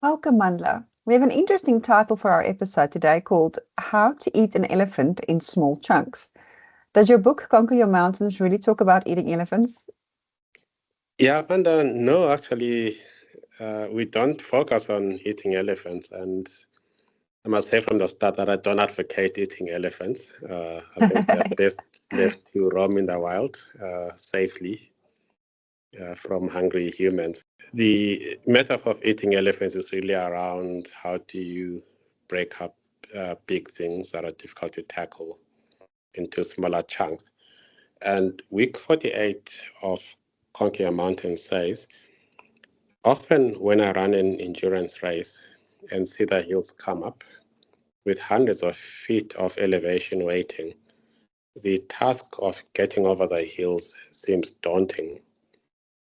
Welcome, Mandla. We have an interesting title for our episode today called How to Eat an Elephant in Small Chunks. Does your book, Conquer Your Mountains, really talk about eating elephants? Yeah, Amanda, no, actually, we don't focus on eating elephants. And I must say from the start that I don't advocate eating elephants. I think they're best left to roam in the wild safely from hungry humans. The metaphor of eating elephants is really around how do you break up big things that are difficult to tackle into smaller chunks. And week 48 of Conquer Your Mountain says, often when I run an endurance race and see the hills come up with hundreds of feet of elevation waiting, the task of getting over the hills seems daunting.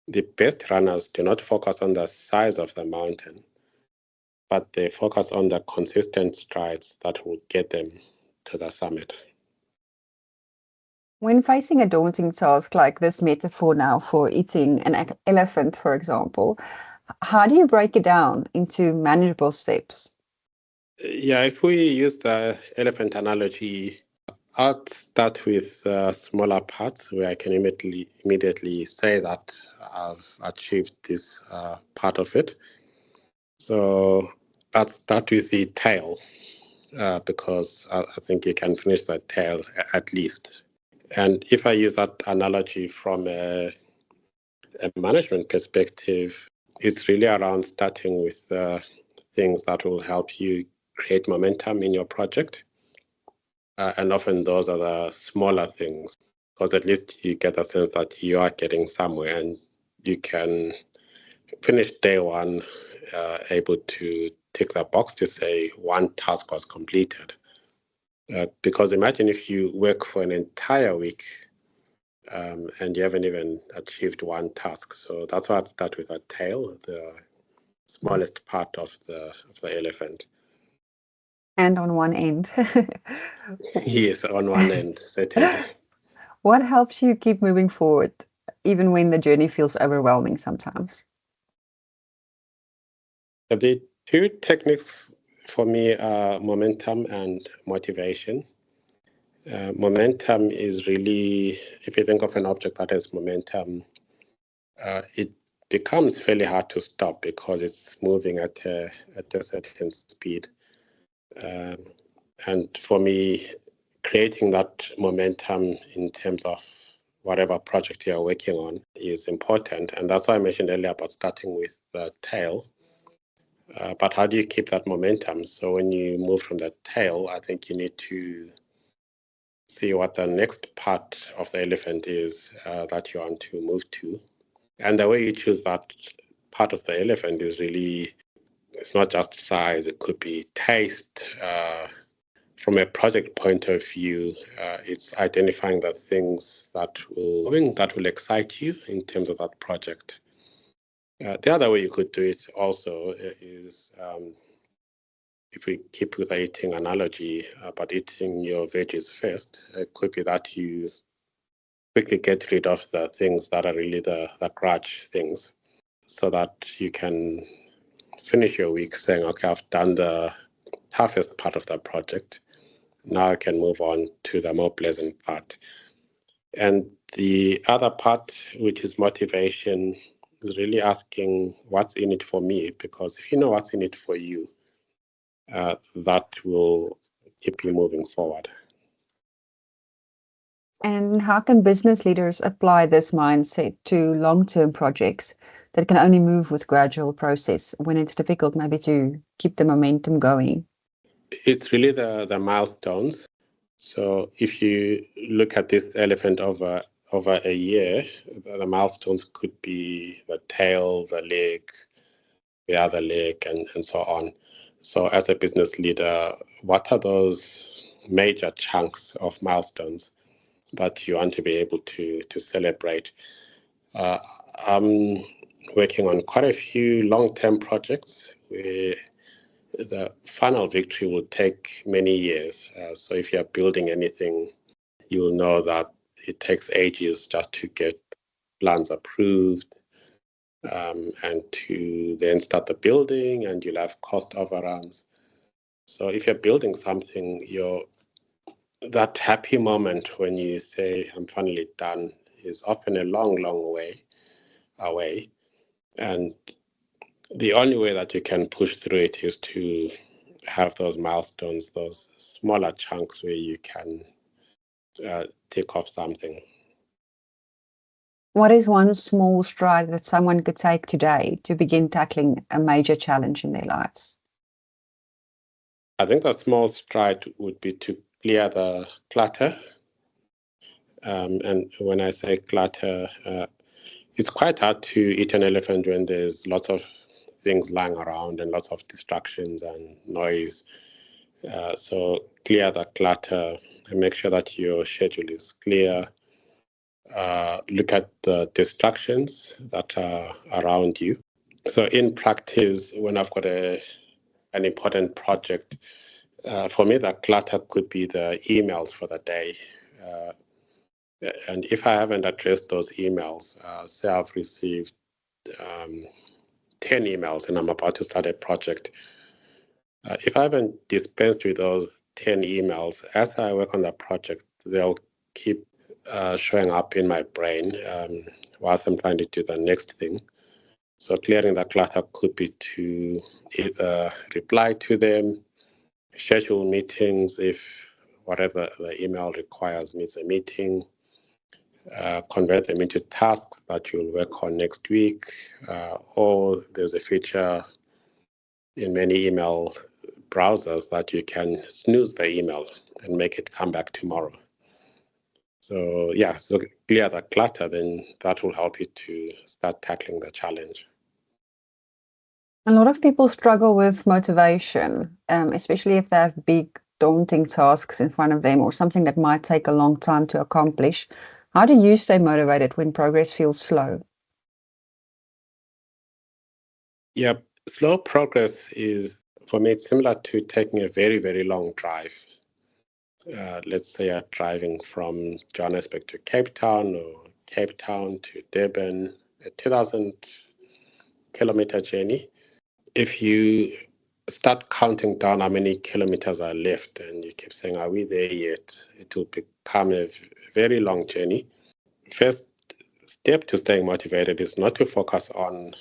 The best runners do not focus on the size of the mountain, but they focus on the consistent strides that will get them to the summit. When facing a daunting task like this metaphor now for eating an elephant, for example, how do you break it down into manageable steps? Yeah, if we use the elephant analogy, I'd start with smaller parts where I can immediately say that I've achieved this part of it. So I'd start with the tail because I think you can finish the tail at least. And if I use that analogy from a management perspective, it's really around starting with things that will help you create momentum in your project. And often those are the smaller things, because at least you get a sense that you are getting somewhere and you can finish day one able to tick the box to say one task was completed. Because imagine if you work for an entire week and you haven't even achieved one task. So that's why I start with a tail, the smallest part of the elephant. And on one end. Yes, on one end, certainly. What helps you keep moving forward, even when the journey feels overwhelming sometimes? The two techniques for me are momentum and motivation. Momentum is really, if you think of an object that has momentum, it becomes fairly hard to stop because it's moving at a certain speed. Um, and for me, creating that momentum in terms of whatever project you're working on is important. And that's why I mentioned earlier about starting with the tail. But how do you keep that momentum? So when you move from the tail, I think you need to see what the next part of the elephant is that you want to move to. And the way you choose that part of the elephant is really, it's not just size, it could be taste. From a project point of view, it's identifying the things that will excite you in terms of that project. The other way you could do it also is if we keep with the eating analogy, but eating your veggies first, it could be that you quickly get rid of the things that are really the grudge things so that you can finish your week saying, okay, I've done the toughest part of the project. Now I can move on to the more pleasant part. And the other part, which is motivation, is really asking what's in it for me, because if you know what's in it for you, that will keep you moving forward. And how can business leaders apply this mindset to long-term projects that can only move with gradual process when it's difficult maybe to keep the momentum going? It's really the milestones. So if you look at this elephant over a year, the milestones could be the tail, the leg, the other leg, and so on. So as a business leader, what are those major chunks of milestones that you want to be able to celebrate? I'm working on quite a few long-term projects where the final victory will take many years. So if you're building anything, you'll know that it takes ages just to get plans approved, and to then start the building, and you'll have cost overruns. So if you're building something, that happy moment when you say, I'm finally done, is often a long, long way away. And the only way that you can push through it is to have those milestones, those smaller chunks where you can take off something. What is one small stride that someone could take today to begin tackling a major challenge in their lives? I think a small stride would be to clear the clutter. And when I say clutter, it's quite hard to eat an elephant when there's lots of things lying around and lots of distractions and noise. So clear the clutter and make sure that your schedule is clear. Look at the distractions that are around you. So in practice, when I've got an important project, for me, the clutter could be the emails for the day. And if I haven't addressed those emails, say I've received 10 emails and I'm about to start a project, if I haven't dispensed with those 10 emails, as I work on the project, they'll keep showing up in my brain whilst I'm trying to do the next thing. So clearing the clutter could be to either reply to them, schedule meetings if whatever the email requires needs a meeting, convert them into tasks that you'll work on next week, or there's a feature in many email browsers that you can snooze the email and make it come back tomorrow. So yeah, so clear the clutter, then that will help you to start tackling the challenge. A lot of people struggle with motivation, especially if they have big, daunting tasks in front of them or something that might take a long time to accomplish. How do you stay motivated when progress feels slow? Yeah, slow progress is, for me, it's similar to taking a very, very long drive. Let's say you're driving from Johannesburg to Cape Town or Cape Town to Durban, a 2,000-kilometer journey. If you start counting down how many kilometers are left and you keep saying, are we there yet? It will become a very long journey. First step to staying motivated is not to focus on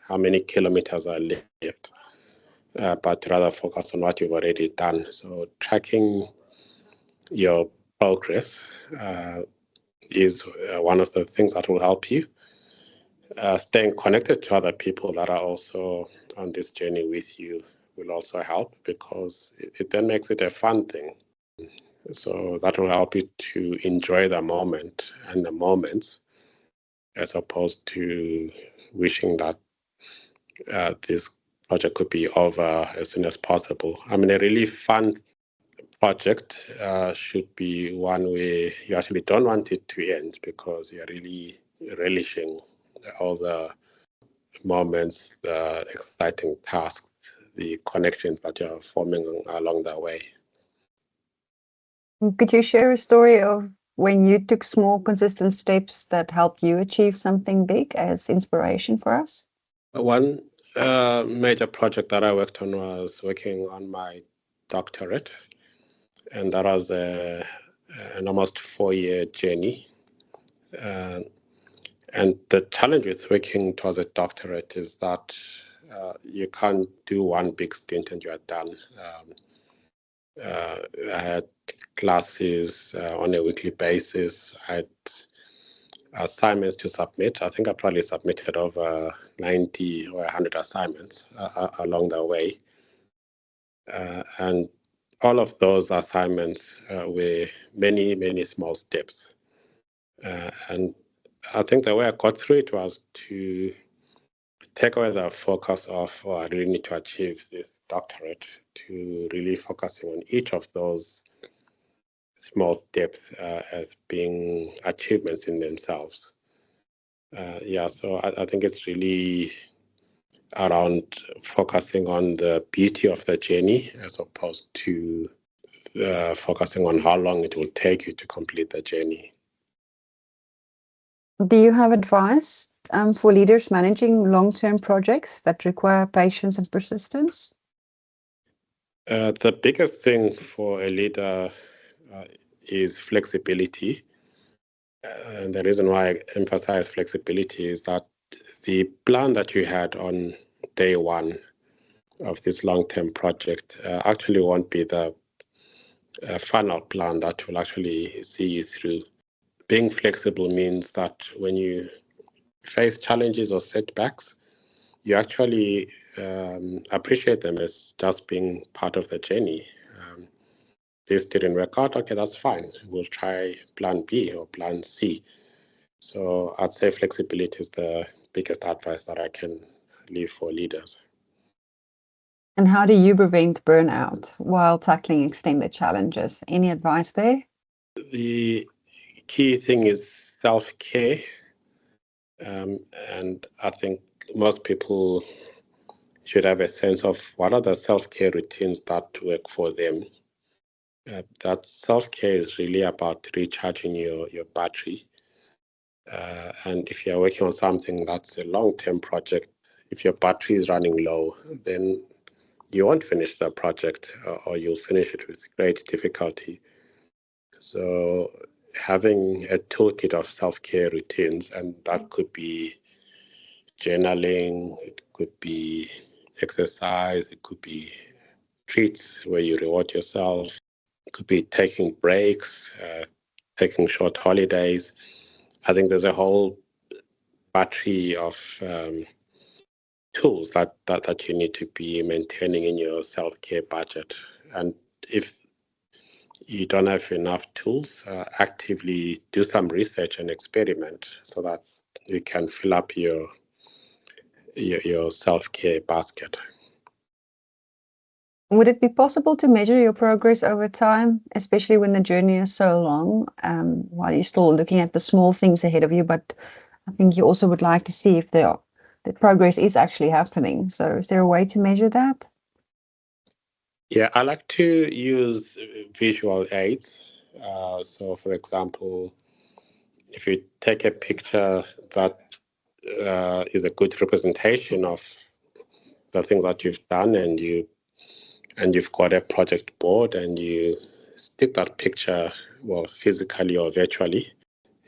how many kilometers are left, but rather focus on what you've already done. So tracking your progress is one of the things that will help you. Staying connected to other people that are also on this journey with you will also help, because it then makes it a fun thing. So that will help you to enjoy the moment and the moments, as opposed to wishing that this project could be over as soon as possible. I mean, a really fun project should be one where you actually don't want it to end, because you're really relishing all the moments, the exciting tasks, the connections that you're forming along the way. Could you share a story of when you took small, consistent steps that helped you achieve something big as inspiration for us? One major project that I worked on was working on my doctorate, and that was an almost 4-year journey. And the challenge with working towards a doctorate is that you can't do one big stint and you are done. I had classes on a weekly basis. I had assignments to submit. I think I probably submitted over 90 or 100 assignments along the way. And all of those assignments were many, many small steps. And I think the way I got through it was to take away the focus of, oh, I really need to achieve this doctorate, to really focusing on each of those small steps as being achievements in themselves. So I think it's really around focusing on the beauty of the journey as opposed to focusing on how long it will take you to complete the journey. Do you have advice for leaders managing long-term projects that require patience and persistence? The biggest thing for a leader is flexibility. And the reason why I emphasize flexibility is that the plan that you had on day one of this long-term project actually won't be the final plan that will actually see you through. Being flexible means that when you face challenges or setbacks, you actually appreciate them as just being part of the journey. This didn't work out, okay, that's fine. We'll try plan B or plan C. So I'd say flexibility is the biggest advice that I can leave for leaders. And how do you prevent burnout while tackling extended challenges? Any advice there? The key thing is self-care. And I think most people should have a sense of what are the self-care routines that work for them. That self-care is really about recharging your battery. And if you're working on something that's a long-term project, if your battery is running low, then you won't finish the project, or you'll finish it with great difficulty. So having a toolkit of self-care routines, and that could be journaling, it could be exercise, it could be treats where you reward yourself, it could be taking breaks, taking short holidays. I think there's a whole battery of tools that you need to be maintaining in your self-care budget. And if you don't have enough tools, actively do some research and experiment so that you can fill up your self-care basket. Would it be possible to measure your progress over time, especially when the journey is so long, while you're still looking at the small things ahead of you? But I think you also would like to see if the progress is actually happening. So is there a way to measure that? Yeah, I like to use visual aids. So, for example, if you take a picture that is a good representation of the things that you've done, and you've got a project board, and you stick that picture, well, physically or virtually,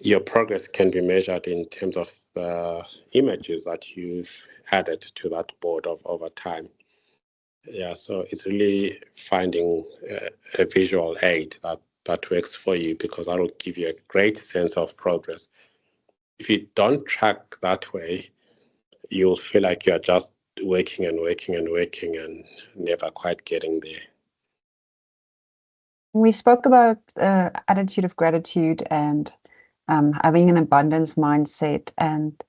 your progress can be measured in terms of the images that you've added to that board over time. Yeah, so it's really finding a visual aid that works for you, because that will give you a great sense of progress. If you don't track that way, you'll feel like you're just working and working and working and never quite getting there. We spoke about attitude of gratitude and having an abundance mindset, and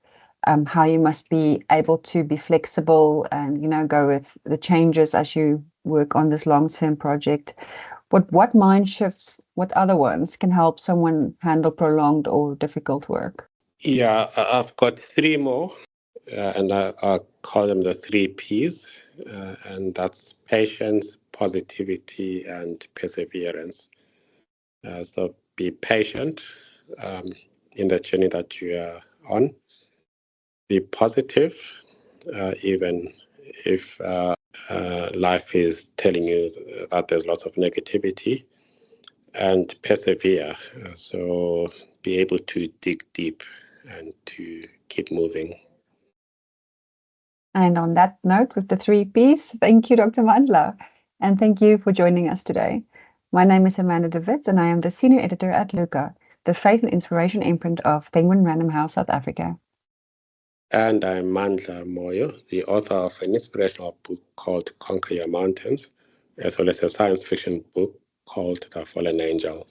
how you must be able to be flexible and, go with the changes as you work on this long-term project. What mind shifts, what other ones can help someone handle prolonged or difficult work? Yeah, I've got three more, and I call them the 3 Ps, and that's patience, positivity, and perseverance. So be patient in the journey that you are on. Be positive, even if life is telling you that there's lots of negativity, and persevere. So be able to dig deep and to keep moving. And on that note, with the 3 Ps, thank you, Dr. Mandla, and thank you for joining us today. My name is Amanda de Witt, and I am the Senior Editor at Luca, the faith and inspiration imprint of Penguin Random House, South Africa. And I'm Mandla Moyo, the author of an inspirational book called Conquer Your Mountains, as well as a science fiction book called The Fallen Angel.